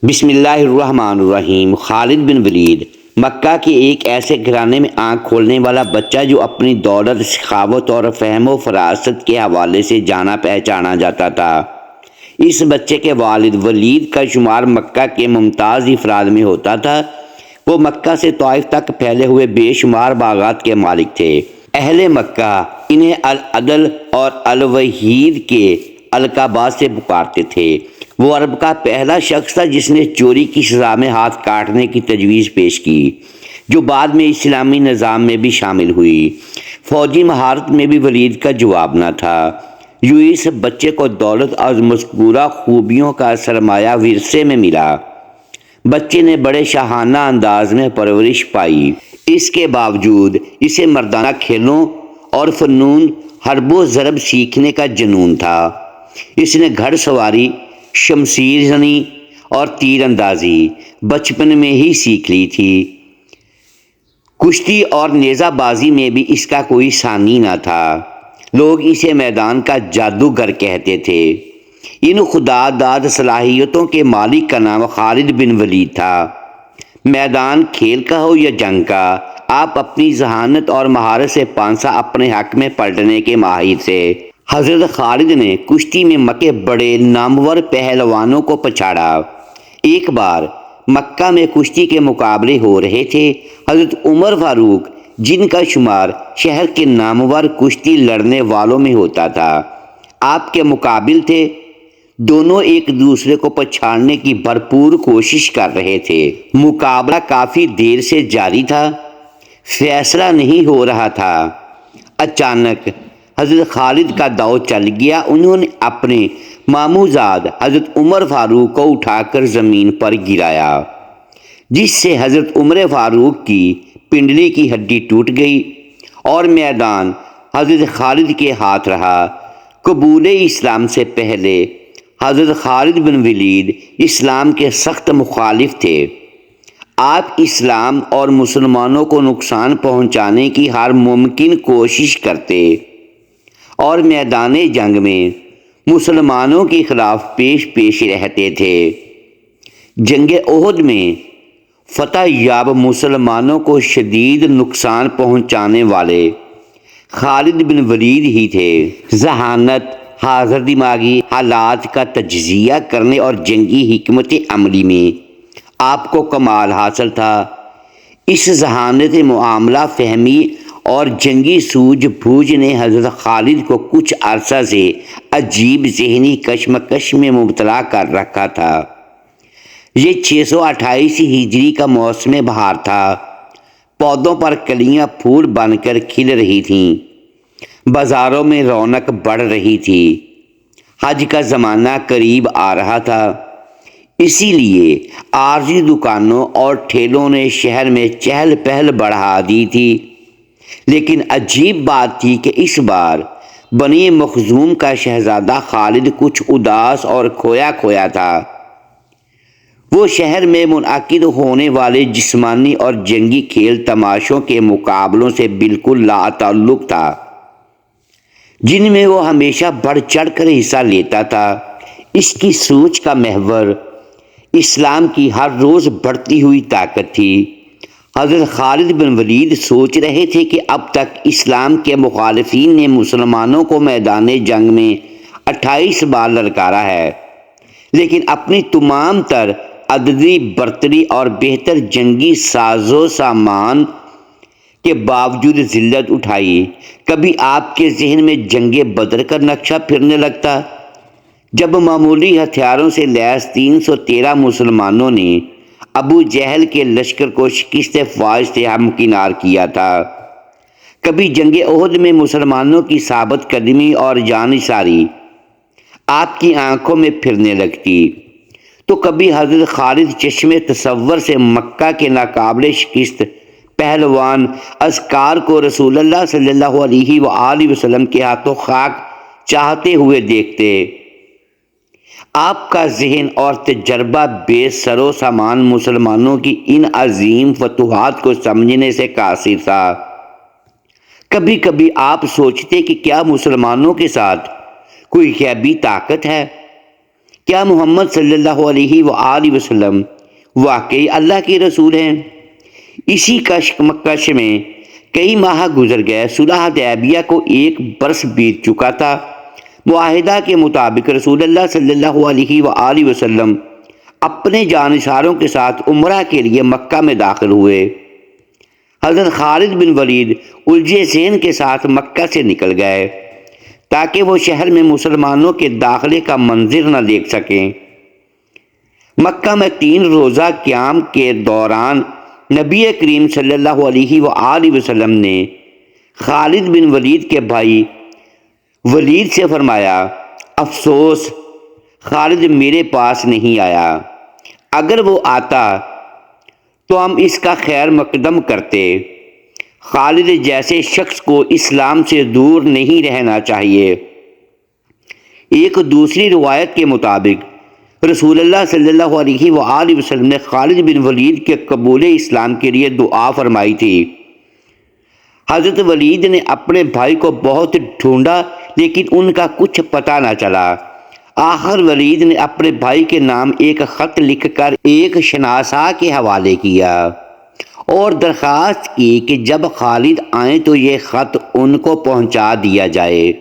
بسم اللہ الرحمن الرحیم۔ خالد بن ولید مکہ کے ایک ایسے گھرانے میں آنکھ کھولنے والا بچہ جو اپنی دولت، سخاوت اور فہم و فراست کے حوالے سے جانا پہچانا جاتا تھا۔ اس بچے کے والد ولید کا شمار مکہ کے ممتاز افراد میں ہوتا تھا۔ وہ مکہ سے طائف تک پھیلے ہوئے بے شمار باغات کے مالک تھے۔ اہل مکہ انہیں العدل اور الوحید کے القابات سے پکارتے تھے۔ وہ عرب کا پہلا شخص تھا جس نے چوری کی سزا میں ہاتھ کاٹنے کی تجویز پیش کی، جو بعد میں اسلامی نظام میں بھی شامل ہوئی۔ فوجی مہارت میں بھی ولید کا جواب نہ تھا۔ یوں اس بچے کو دولت اور مذکورہ خوبیوں کا سرمایہ ورثے میں ملا۔ بچے نے بڑے شاہانہ انداز میں پرورش پائی۔ اس کے باوجود اسے مردانہ کھیلوں اور فنون حرب و ضرب سیکھنے کا جنون تھا۔ اس نے گھڑ سواری، شمشیر زنی اور تیر اندازی بچپن میں ہی سیکھ لی تھی۔ کشتی اور نیزہ بازی میں بھی اس کا کوئی ثانی نہ تھا۔ لوگ اسے میدان کا جادوگر کہتے تھے۔ ان خدا داد صلاحیتوں کے مالک کا نام خالد بن ولید تھا۔ میدان کھیل کا ہو یا جنگ کا، آپ اپنی ذہانت اور مہارت سے پانسا اپنے حق میں پلٹنے کے ماہر تھے۔ حضرت خالد نے کشتی میں مکہ کے بڑے نامور پہلوانوں کو پچھاڑا۔ ایک بار مکہ میں کشتی کے مقابلے ہو رہے تھے۔ حضرت عمر فاروق، جن کا شمار شہر کے نامور کشتی لڑنے والوں میں ہوتا تھا، آپ کے مقابل تھے۔ دونوں ایک دوسرے کو پچھاڑنے کی بھرپور کوشش کر رہے تھے۔ مقابلہ کافی دیر سے جاری تھا، فیصلہ نہیں ہو رہا تھا۔ اچانک حضرت خالد کا داؤ چل گیا۔ انہوں نے اپنے ماموزاد حضرت عمر فاروق کو اٹھا کر زمین پر گرایا، جس سے حضرت عمر فاروق کی پنڈلی کی ہڈی ٹوٹ گئی اور میدان حضرت خالد کے ہاتھ رہا۔ قبول اسلام سے پہلے حضرت خالد بن ولید اسلام کے سخت مخالف تھے۔ آپ اسلام اور مسلمانوں کو نقصان پہنچانے کی ہر ممکن کوشش کرتے اور میدان جنگ میں مسلمانوں کے خلاف پیش رہتے تھے۔ جنگ احد میں فتح یاب مسلمانوں کو شدید نقصان پہنچانے والے خالد بن ولید ہی تھے۔ ذہانت، حاضر دماغی، حالات کا تجزیہ کرنے اور جنگی حکمت عملی میں آپ کو کمال حاصل تھا۔ اس ذہانت معاملہ فہمی اور جنگی سوجھ بوجھ نے حضرت خالد کو کچھ عرصہ سے عجیب ذہنی کشمکش میں مبتلا کر رکھا تھا۔ یہ 628 ہجری کا موسم بہار تھا۔ پودوں پر کلیاں پھول بن کر کھل رہی تھیں، بازاروں میں رونق بڑھ رہی تھی۔ حج کا زمانہ قریب آ رہا تھا، اسی لیے عارضی دکانوں اور ٹھیلوں نے شہر میں چہل پہل بڑھا دی تھی۔ لیکن عجیب بات تھی کہ اس بار بنی مخزوم کا شہزادہ خالد کچھ اداس اور کھویا کھویا تھا۔ وہ شہر میں منعقد ہونے والے جسمانی اور جنگی کھیل تماشوں کے مقابلوں سے بالکل لا تعلق تھا، جن میں وہ ہمیشہ بڑھ چڑھ کر حصہ لیتا تھا۔ اس کی سوچ کا محور اسلام کی ہر روز بڑھتی ہوئی طاقت تھی۔ حضرت خالد بن ولید سوچ رہے تھے کہ اب تک اسلام کے مخالفین نے مسلمانوں کو میدان جنگ میں 28 بار للکارا ہے، لیکن اپنی تمام تر عددی برتری اور بہتر جنگی ساز و سامان کے باوجود ذلت اٹھائی۔ کبھی آپ کے ذہن میں جنگ بدر کا نقشہ پھرنے لگتا، جب معمولی ہتھیاروں سے لیس 313 مسلمانوں نے ابو جہل کے لشکر کو شکست فاش سے ہمکنار کیا تھا۔ کبھی جنگ احد میں مسلمانوں کی ثابت قدمی اور جانثاری آپ کی آنکھوں میں پھرنے لگتی، تو کبھی حضرت خالد چشم تصور سے مکہ کے ناقابل شکست پہلوان اذکار کو رسول اللہ صلی اللہ علیہ وآلہ وسلم کے ہاتھوں خاک چاہتے ہوئے دیکھتے۔ آپ کا ذہن اور تجربہ بے سر و سامان مسلمانوں کی ان عظیم فتوحات کو سمجھنے سے قاصر تھا۔ کبھی کبھی آپ سوچتے کہ کیا مسلمانوں کے ساتھ کوئی غیبی طاقت ہے کیا محمد صلی اللہ علیہ وآلہ وسلم واقعی اللہ کے رسول ہیں؟ اسی کشمکش میں کئی ماہ گزر گئے۔ صلح حدیبیہ کو 1 برس بیت چکا تھا۔ معاہدہ کے مطابق رسول اللہ صلی اللہ علیہ وآلہ وسلم اپنے جانثاروں کے ساتھ عمرہ کے لیے مکہ میں داخل ہوئے۔ حضرت خالد بن ولید الجھے ذہن کے ساتھ مکہ سے نکل گئے تاکہ وہ شہر میں مسلمانوں کے داخلے کا منظر نہ دیکھ سکیں۔ مکہ میں 3 روزہ قیام کے دوران نبی کریم صلی اللہ علیہ وآلہ وسلم نے خالد بن ولید کے بھائی ولید سے فرمایا، افسوس خالد میرے پاس نہیں آیا، اگر وہ آتا تو ہم اس کا خیر مقدم کرتے۔ خالد جیسے شخص کو اسلام سے دور نہیں رہنا چاہیے۔ ایک دوسری روایت کے مطابق رسول اللہ صلی اللہ علیہ وآلہ وسلم نے خالد بن ولید کے قبول اسلام کے لیے دعا فرمائی تھی۔ حضرت ولید نے اپنے بھائی کو بہت ڈھونڈا لیکن ان کا کچھ پتہ نہ چلا۔ آخر ولید نے اپنے بھائی کے نام ایک خط لکھ کر ایک شناسا کے حوالے کیا اور درخواست کی کہ جب خالد آئیں تو یہ خط ان کو پہنچا دیا جائے۔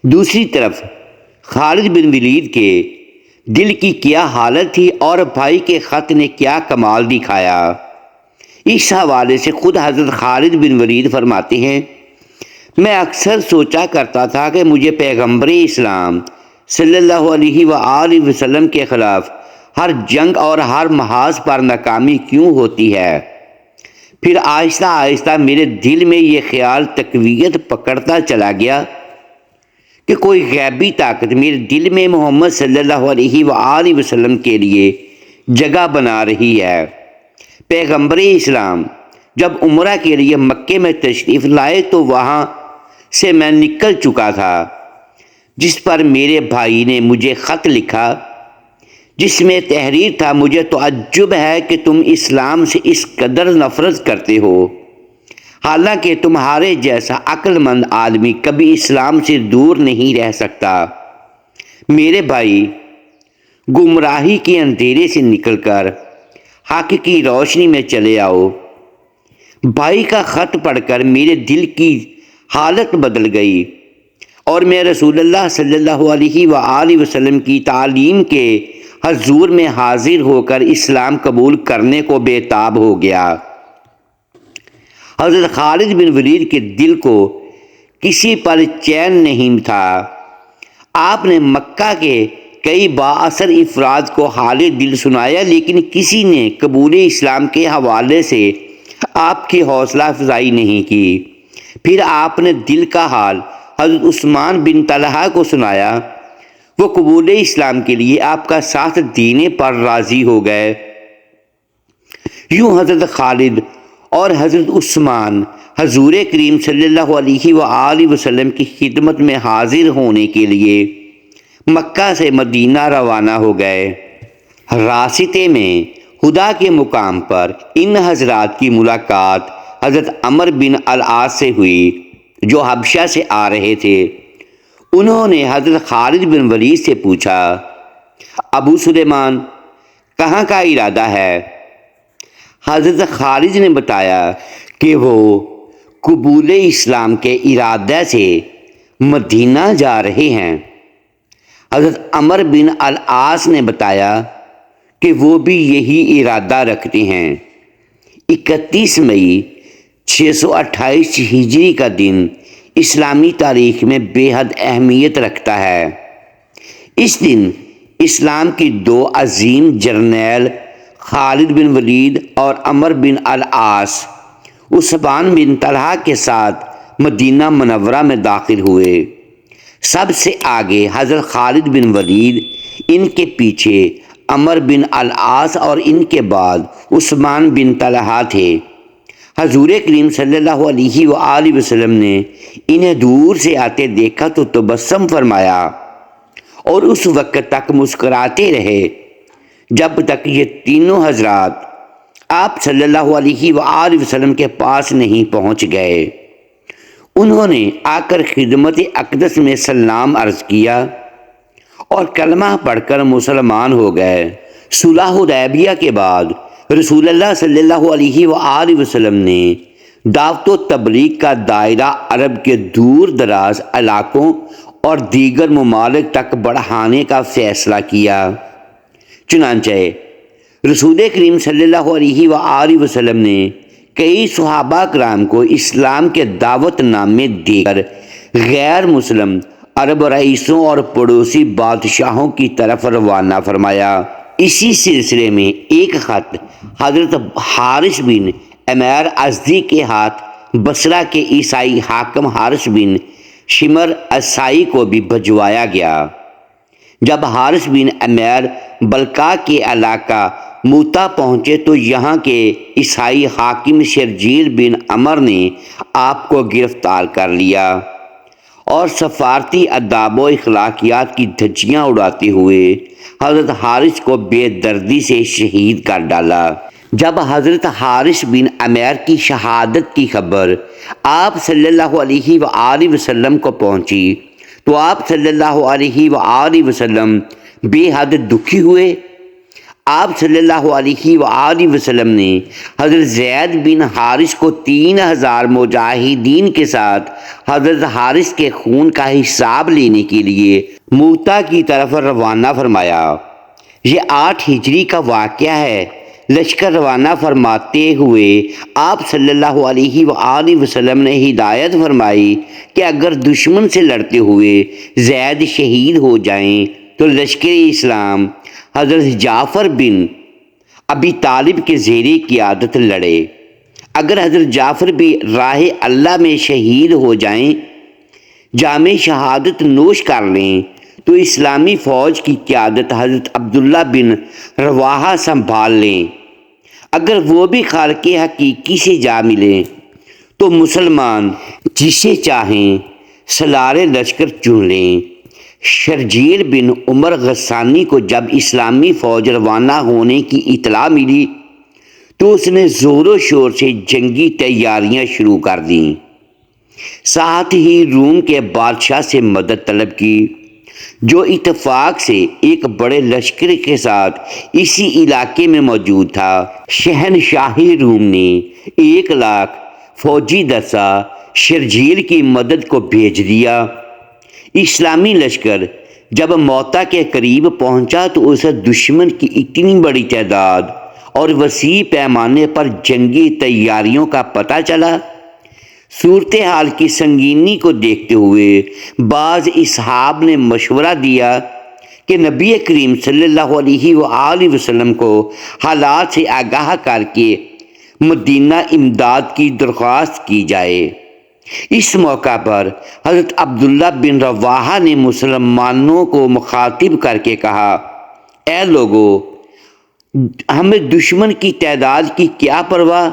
دوسری طرف خالد بن ولید کے دل کی کیا حالت تھی اور بھائی کے خط نے کیا کمال دکھایا۔ اس حوالے سے خود حضرت خالد بن ولید فرماتے ہیں، میں اکثر سوچا کرتا تھا کہ مجھے پیغمبر اسلام صلی اللہ علیہ وآلہ وسلم کے خلاف ہر جنگ اور ہر محاذ پر ناکامی کیوں ہوتی ہے۔ پھر آہستہ آہستہ میرے دل میں یہ خیال تقویت پکڑتا چلا گیا کہ کوئی غیبی طاقت میرے دل میں محمد صلی اللہ علیہ وآلہ وسلم کے لیے جگہ بنا رہی ہے۔ پیغمبر اسلام جب عمرہ کے لیے مکے میں تشریف لائے تو وہاں سے میں نکل چکا تھا، جس پر میرے بھائی نے مجھے خط لکھا جس میں تحریر تھا، مجھے تعجب ہے کہ تم اسلام سے اس قدر نفرت کرتے ہو، حالانکہ تمہارے جیسا عقل مند آدمی کبھی اسلام سے دور نہیں رہ سکتا۔ میرے بھائی، گمراہی کے اندھیرے سے نکل کر حق کی روشنی میں چلے آؤ۔ بھائی کا خط پڑھ کر میرے دل کی حالت بدل گئی اور میں رسول اللہ صلی اللہ علیہ وآلہ وسلم کی تعلیم کے حضور میں حاضر ہو کر اسلام قبول کرنے کو بے تاب ہو گیا۔ حضرت خالد بن ولید کے دل کو کسی پر چین نہیں تھا۔ آپ نے مکہ کے کئی بااثر افراد کو حال دل سنایا لیکن کسی نے قبول اسلام کے حوالے سے آپ کی حوصلہ افزائی نہیں کی۔ پھر آپ نے دل کا حال حضرت عثمان بن طلحہ کو سنایا، وہ قبول اسلام کے لیے آپ کا ساتھ دینے پر راضی ہو گئے۔ یوں حضرت خالد اور حضرت عثمان حضور کریم صلی اللہ علیہ وآلہ وسلم کی خدمت میں حاضر ہونے کے لیے مکہ سے مدینہ روانہ ہو گئے۔ راستے میں خدا کے مقام پر ان حضرات کی ملاقات حضرت عمر بن العاص سے ہوئی جو حبشہ سے آ رہے تھے۔ انہوں نے حضرت خالد بن ولید سے پوچھا، ابو سلیمان کہاں کا ارادہ ہے؟ حضرت خالد نے بتایا کہ وہ قبول اسلام کے ارادہ سے مدینہ جا رہے ہیں۔ حضرت عمر بن العاص نے بتایا کہ وہ بھی یہی ارادہ رکھتے ہیں۔ 31 مئی 628 ہجری کا دن اسلامی تاریخ میں بے حد اہمیت رکھتا ہے۔ اس دن اسلام کی 2 عظیم جرنیل خالد بن ولید اور عمر بن العاص عثمان بن طلحہ کے ساتھ مدینہ منورہ میں داخل ہوئے۔ سب سے آگے حضرت خالد بن ولید، ان کے پیچھے عمر بن العاص اور ان کے بعد عثمان بن طلحہ تھے۔ حضور کریم صلی اللہ علیہ وآلہ وسلم نے انہیں دور سے آتے دیکھا تو تبسم فرمایا اور اس وقت تک مسکراتے رہے جب تک یہ تینوں حضرات آپ صلی اللہ علیہ وآلہ وسلم کے پاس نہیں پہنچ گئے۔ انہوں نے آ کر خدمت اقدس میں سلام عرض کیا اور کلمہ پڑھ کر مسلمان ہو گئے۔ صلح حدیبیہ کے بعد رسول اللہ صلی اللہ علیہ وآلہ وسلم نے دعوت و تبلیغ کا دائرہ عرب کے دور دراز علاقوں اور دیگر ممالک تک بڑھانے کا فیصلہ کیا۔ چنانچہ رسول کریم صلی اللہ علیہ وآلہ وسلم نے کئی صحابہ کرام کو اسلام کے دعوت نامے دے کر غیر مسلم عرب رئیسوں اور پڑوسی بادشاہوں کی طرف روانہ فرمایا۔ اسی سلسلے میں ایک خط حضرت حارث بن عمیر ازدی کے ہاتھ بصرہ کے عیسائی حاکم حارث بن شمر عیسائی کو بھی بھجوایا گیا۔ جب حارث بن عمیر بلقا کے علاقہ موتا پہنچے تو یہاں کے عیسائی حاکم شرجیل بن عمر نے آپ کو گرفتار کر لیا اور سفارتی آداب و اخلاقیات کی دھجیاں اڑاتے ہوئے حضرت حارث کو بے دردی سے شہید کر ڈالا۔ جب حضرت حارث بن عمیر کی شہادت کی خبر آپ صلی اللہ علیہ وآلہ وسلم کو پہنچی تو آپ صلی اللہ علیہ وآلہ وسلم بے حد دکھی ہوئے۔ آپ صلی اللہ علیہ وآلہ وسلم نے حضرت زید بن حارث کو 3000 مجاہدین کے ساتھ حضرت حارث کے خون کا حساب لینے کے لیے موتا کی طرف روانہ فرمایا۔ یہ 8 ہجری کا واقعہ ہے۔ لشکر روانہ فرماتے ہوئے آپ صلی اللہ علیہ وآلہ وسلم نے ہدایت فرمائی کہ اگر دشمن سے لڑتے ہوئے زید شہید ہو جائیں تو لشکر اسلام حضرت جعفر بن ابی طالب کے زیر قیادت لڑے۔ اگر حضرت جعفر بھی راہ اللہ میں شہید ہو جائیں، جام شہادت نوش کر لیں، تو اسلامی فوج کی قیادت حضرت عبداللہ بن رواحہ سنبھال لیں۔ اگر وہ بھی خالق حقیقی سے جا ملیں تو مسلمان جسے چاہیں سالار لشکر چن لیں۔ شرجیل بن عمر غسانی کو جب اسلامی فوج روانہ ہونے کی اطلاع ملی تو اس نے زور و شور سے جنگی تیاریاں شروع کر دیں۔ ساتھ ہی روم کے بادشاہ سے مدد طلب کی، جو اتفاق سے ایک بڑے لشکر کے ساتھ اسی علاقے میں موجود تھا۔ شہنشاہی روم نے 1,00,000 فوجی دستہ شرجیل کی مدد کو بھیج دیا۔ اسلامی لشکر جب موتا کے قریب پہنچا تو اسے دشمن کی اتنی بڑی تعداد اور وسیع پیمانے پر جنگی تیاریوں کا پتہ چلا۔ صورتحال کی سنگینی کو دیکھتے ہوئے بعض اصحاب نے مشورہ دیا کہ نبی کریم صلی اللہ علیہ وآلہ وسلم کو حالات سے آگاہ کر کے مدینہ امداد کی درخواست کی جائے۔ اس موقع پر حضرت عبداللہ بن رواحہ نے مسلمانوں کو مخاطب کر کے کہا، اے لوگو، ہمیں دشمن کی تعداد کی کیا پرواہ؟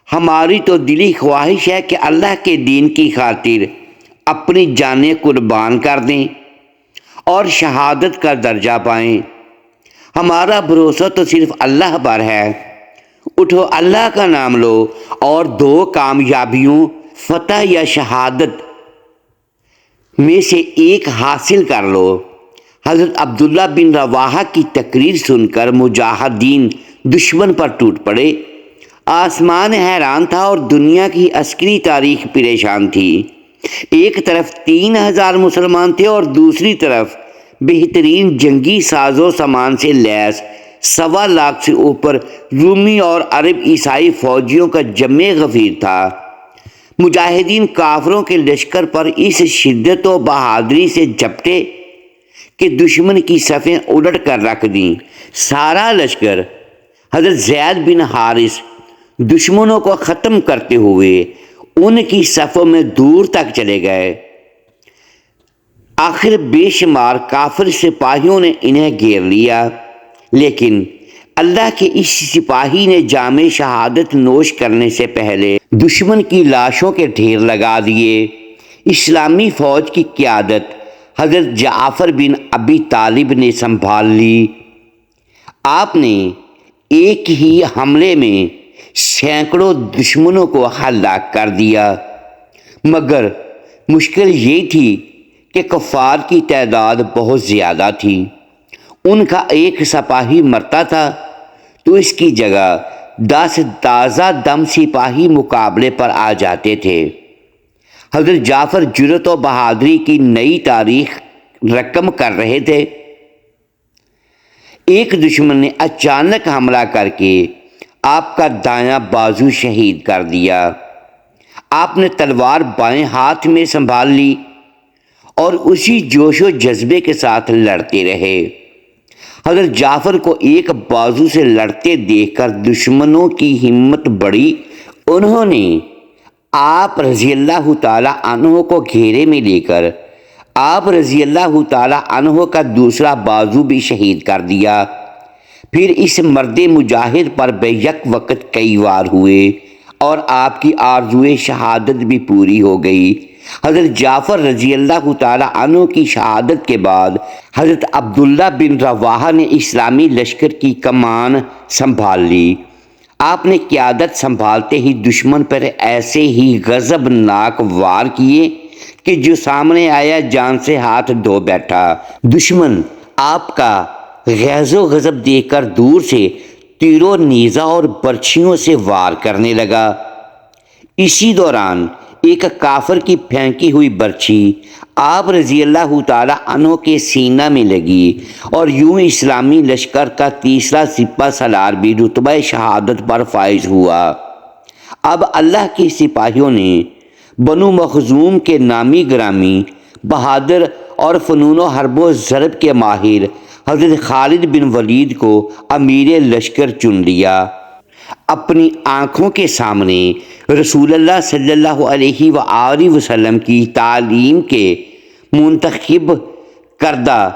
ہماری تو دلی خواہش ہے کہ اللہ کے دین کی خاطر اپنی جانیں قربان کر دیں اور شہادت کا درجہ پائیں۔ ہمارا بھروسہ تو صرف اللہ پر ہے۔ اٹھو، اللہ کا نام لو اور 2 کامیابیوں، فتح یا شہادت میں سے ایک حاصل کر لو۔ حضرت عبداللہ بن رواحہ کی تقریر سن کر مجاہدین دشمن پر ٹوٹ پڑے۔ آسمان حیران تھا اور دنیا کی عسکری تاریخ پریشان تھی۔ ایک طرف 3000 مسلمان تھے اور دوسری طرف بہترین جنگی ساز و سامان سے لیس 1,25,000 سے اوپر رومی اور عرب عیسائی فوجیوں کا جمع غفیر تھا۔ مجاہدین کافروں کے لشکر پر اس شدت و بہادری سے جھپٹے کہ دشمن کی صفیں الٹ کر رکھ دیں۔ سارا لشکر حضرت زید بن حارث دشمنوں کو ختم کرتے ہوئے ان کی صفوں میں دور تک چلے گئے۔ آخر بے شمار کافر سپاہیوں نے انہیں گھیر لیا، لیکن اللہ کے اس سپاہی نے جام شہادت نوش کرنے سے پہلے دشمن کی لاشوں کے ڈھیر لگا دیے۔ اسلامی فوج کی قیادت حضرت جعفر بن ابی طالب نے سنبھال لی۔ آپ نے ایک ہی حملے میں سینکڑوں دشمنوں کو ہلاک کر دیا، مگر مشکل یہ تھی کہ کفار کی تعداد بہت زیادہ تھی، ان کا ایک سپاہی مرتا تھا تو اس کی جگہ 10 تازہ دم سپاہی مقابلے پر آ جاتے تھے۔ حضرت جعفر جرأت و بہادری کی نئی تاریخ رقم کر رہے تھے۔ ایک دشمن نے اچانک حملہ کر کے آپ کا دایاں بازو شہید کر دیا۔ آپ نے تلوار بائیں ہاتھ میں سنبھال لی اور اسی جوش و جذبے کے ساتھ لڑتے رہے۔ حضرت جعفر کو ایک بازو سے لڑتے دیکھ کر دشمنوں کی ہمت بڑھی۔ انہوں نے آپ رضی اللہ تعالی عنہ کو گھیرے میں لے کر آپ رضی اللہ تعالی عنہ کا دوسرا بازو بھی شہید کر دیا۔ پھر اس مرد مجاہد پر بیک وقت کئی وار ہوئے اور آپ کی آرزوئے شہادت بھی پوری ہو گئی۔ حضرت جعفر رضی اللہ تعالی عنہ کی شہادت کے بعد حضرت عبداللہ بن رواحہ نے اسلامی لشکر کی کمان سنبھال لی۔ آپ نے قیادت سنبھالتے ہی دشمن پر ایسے ہی غضبناک وار کیے کہ جو سامنے آیا جان سے ہاتھ دھو بیٹھا۔ دشمن آپ کا غیظ و غضب دیکھ کر دور سے تیروں نیزہ اور برچھیوں سے وار کرنے لگا۔ اسی دوران ایک کافر کی پھینکی ہوئی برچھی آپ رضی اللہ تعالی عنہ کے سینہ میں لگی اور یوں اسلامی لشکر کا تیسرا سپہ سالار بھی رتبہ شہادت پر فائز ہوا۔ اب اللہ کے سپاہیوں نے بنو مخزوم کے نامی گرامی بہادر اور فنون و حرب و ضرب کے ماہر حضرت خالد بن ولید کو امیر لشکر چن لیا۔ اپنی آنکھوں کے سامنے رسول اللہ صلی اللہ علیہ وآلہ وسلم کی تعلیم کے منتخب کردہ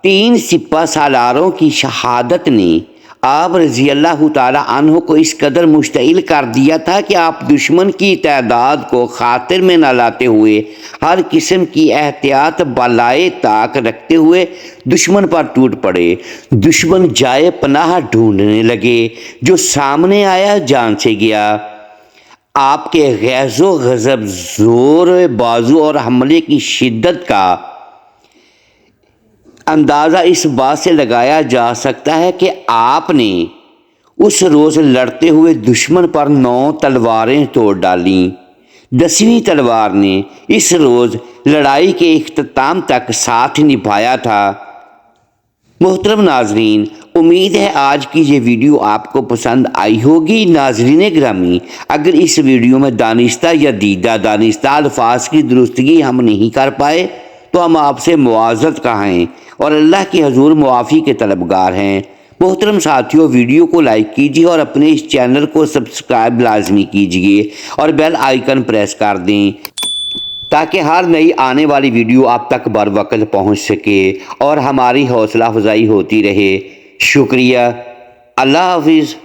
3 سپہ سالاروں کی شہادت نے آپ رضی اللہ تعالی عنہ کو اس قدر مشتعل کر دیا تھا کہ آپ دشمن کی تعداد کو خاطر میں نہ لاتے ہوئے ہر قسم کی احتیاط بالائے طاق رکھتے ہوئے دشمن پر ٹوٹ پڑے۔ دشمن جائے پناہ ڈھونڈنے لگے، جو سامنے آیا جان سے گیا۔ آپ کے غیظ و غضب، زور بازو اور حملے کی شدت کا اندازہ اس بات سے لگایا جا سکتا ہے کہ آپ نے اس روز لڑتے ہوئے دشمن پر 9 تلواریں توڑ ڈالیں۔ 10ویں تلوار نے اس روز لڑائی کے اختتام تک ساتھ نبھایا تھا۔ محترم ناظرین، امید ہے آج کی یہ ویڈیو آپ کو پسند آئی ہوگی۔ ناظرین گرامی، اگر اس ویڈیو میں دانستہ یا دیدہ دانستہ الفاظ کی درستگی ہم نہیں کر پائے تو ہم آپ سے معذرت خواہیں اور اللہ کے حضور معافی کے طلبگار ہیں۔ محترم ساتھیوں، ویڈیو کو لائک کیجیے اور اپنے اس چینل کو سبسکرائب لازمی کیجیے اور بیل آئیکن پریس کر دیں تاکہ ہر نئی آنے والی ویڈیو آپ تک بر وقت پہنچ سکے اور ہماری حوصلہ افزائی ہوتی رہے۔ شکریہ۔ اللہ حافظ۔